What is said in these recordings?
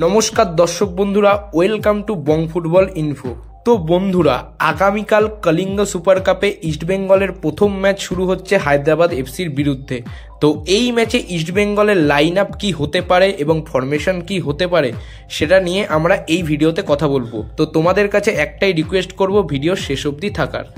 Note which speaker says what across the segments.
Speaker 1: নমস্কার দর্শক বন্ধুরা, welcome to Bong football info. তো বন্ধুরা, আগামীকাল কলিঙ্গ সুপার কাপে ইস্টবেঙ্গলের প্রথম ম্যাচ শুরু হচ্ছে হায়দ্রাবাদ এফসির বিরুদ্ধে। তো এই ম্যাচে ইস্টবেঙ্গলের লাইন আপ কী হতে পারে এবং ফরমেশন কি হতে পারে সেটা নিয়ে আমরা এই ভিডিওতে কথা বলবো। তো তোমাদের কাছে একটাই রিকোয়েস্ট করব, ভিডিও শেষ অবধি থাকার।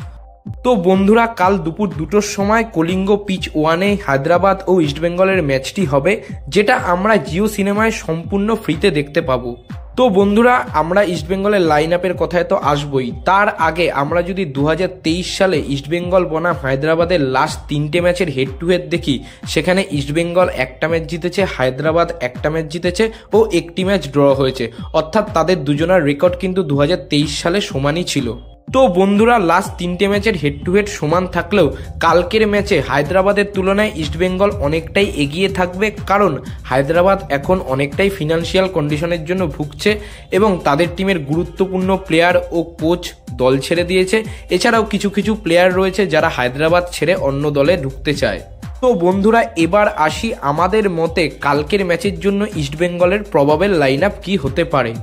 Speaker 1: তো বন্ধুরা, কাল দুপুর 2টোর সময় কলিঙ্গ পিচ 1-এ হায়দ্রাবাদ ও ইস্টবেঙ্গলের ম্যাচটি হবে, যেটা আমরা জিও সিনেমায় সম্পূর্ণ ফ্রিতে দেখতে পাবো। তো বন্ধুরা, আমরা ইস্টবেঙ্গলের লাইন আপের কথায় তো আসবই, তার আগে আমরা যদি 2023 সালে ইস্টবেঙ্গল বনাম হায়দ্রাবাদের লাস্ট 3টে ম্যাচের হেড টু হেড দেখি, সেখানে ইস্টবেঙ্গল একটা ম্যাচ জিতেছে, হায়দ্রাবাদ একটা ম্যাচ জিতেছে ও একটি ম্যাচ ড্র হয়েছে। অর্থাৎ তাদের দুজনের রেকর্ড কিন্তু 2023 সালে সমানই ছিল। তো বন্ধুরা, লাস্ট 3টে ম্যাচের হেড টু হেড সমান থাকলেও কালকের ম্যাচে হায়দ্রাবাদের তুলনায় ইস্টবেঙ্গল অনেকটাই এগিয়ে থাকবে, কারণ হায়দ্রাবাদ এখন অনেকটাই ফিনান্সিয়াল কন্ডিশনের জন্য ভুগছে এবং তাদের টিমের গুরুত্বপূর্ণ প্লেয়ার ও কোচ দল ছেড়ে দিয়েছে। এছাড়াও কিছু কিছু প্লেয়ার রয়েছে যারা হায়দ্রাবাদ ছেড়ে অন্য দলে ঢুকতে চায়। তো বন্ধুরা, এবার আসি আমাদের মতে কালকের ম্যাচের জন্য ইস্টবেঙ্গলের প্রবাবেল লাইন আপ কী হতে পারে।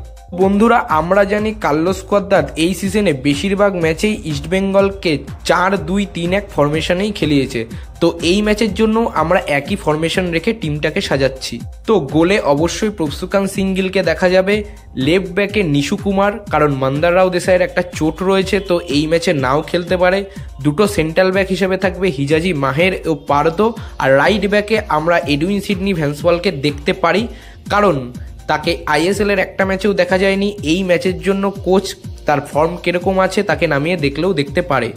Speaker 1: বন্ধুরা, আমরা জানি কার্লোস কোয়াদ্রাত এই সিজনে বেশিরভাগ ম্যাচেই ইস্টবেঙ্গলকে 4-2-3-1 ফরমেশনেই খেলিয়েছে। তো এই ম্যাচের জন্য আমরা একই ফরমেশন রেখে টিমটাকে সাজাচ্ছি। তো গোলে অবশ্যই প্রভসুকান সিঙ্গিলকে দেখা যাবে, লেফট ব্যাকে নিশু কুমার, কারণ মন্দার রাও দেশাইয়ের একটা চোট রয়েছে, তো এই ম্যাচে নাও খেলতে পারে। দুটো সেন্ট্রাল ব্যাক হিসেবে থাকবে হিজাজি মাহের ও পার্দো, আর রাইট ব্যাকে আমরা এডুইন সিডনি ভ্যান্সওয়ালকে দেখতে পারি, কারণ তাকে আইএসএল এর একটা ম্যাচেও দেখা যায়নি। এই ম্যাচের জন্য কোচ তার ফর্ম কিরকম আছে তাকে নামিয়ে দেখলেও দেখতে পারে।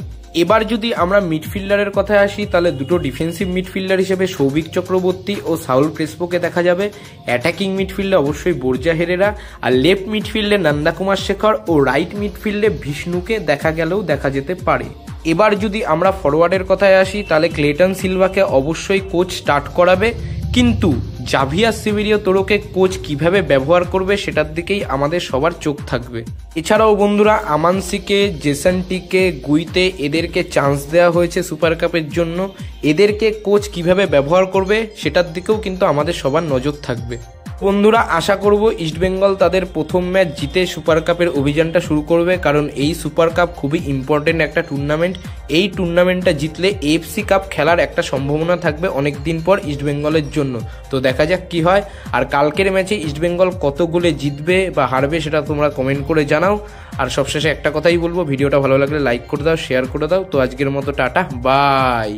Speaker 1: এবার যদি আমরা মিডফিল্ডারের কথায় আসি, তাহলে দুটো ডিফেন্সিভ মিডফিল্ডার হিসেবে সৌভিক চক্রবর্তী ও সাউল ক্রেসপোকে দেখা যাবে। অ্যাটাকিং মিডফিল্ডে অবশ্যই বোর্জা হেরেরা, আর লেফট মিডফিল্ডে নন্দা কুমার শেখর ও রাইট মিডফিল্ডে বিষ্ণুকে দেখা গেলেও দেখা যেতে পারে। এবার যদি আমরা ফরওয়ার্ডের কথায় আসি, তাহলে ক্লেটন সিলভাকে অবশ্যই কোচ স্টার্ট করাবে, কিন্তু জাভিয়ার সিমেরিও তোরোকে কোচ কিভাবে ব্যবহার করবে সেটার দিকেই আমাদের সবার চোখ থাকবে। এছাড়াও বন্ধুরা, আমানসিকে, জেসান্টিকে, গুইতে এদেরকে চান্স দেওয়া হয়েছে সুপার কাপের জন্য। এদেরকে কোচ কিভাবে ব্যবহার করবে সেটার দিকেও কিন্তু আমাদের সবার নজর থাকবে। বন্ধুরা, আশা করব ইস্টবেঙ্গল তাদের প্রথম ম্যাচ জিতে সুপার কাপের অভিযানটা শুরু করবে, কারণ এই সুপার কাপ খুবই ইম্পর্টেন্ট একটা টুর্নামেন্ট। এই টুর্নামেন্টটা জিতলে এএফসি কাপ খেলার একটা সম্ভাবনা থাকবে অনেক দিন পর ইস্টবেঙ্গলের জন্য। তো দেখা যাক কি হয়। আর কালকের ম্যাচে ইস্টবেঙ্গল কত গোলে জিতবে বা হারবে সেটা তোমরা কমেন্ট করে জানাও। আর সবশেষে একটা কথাই বলবো, ভিডিওটা ভালো লাগলে লাইক করে দাও, শেয়ার করে দাও। তো আজকের মতো টাটা, বাই।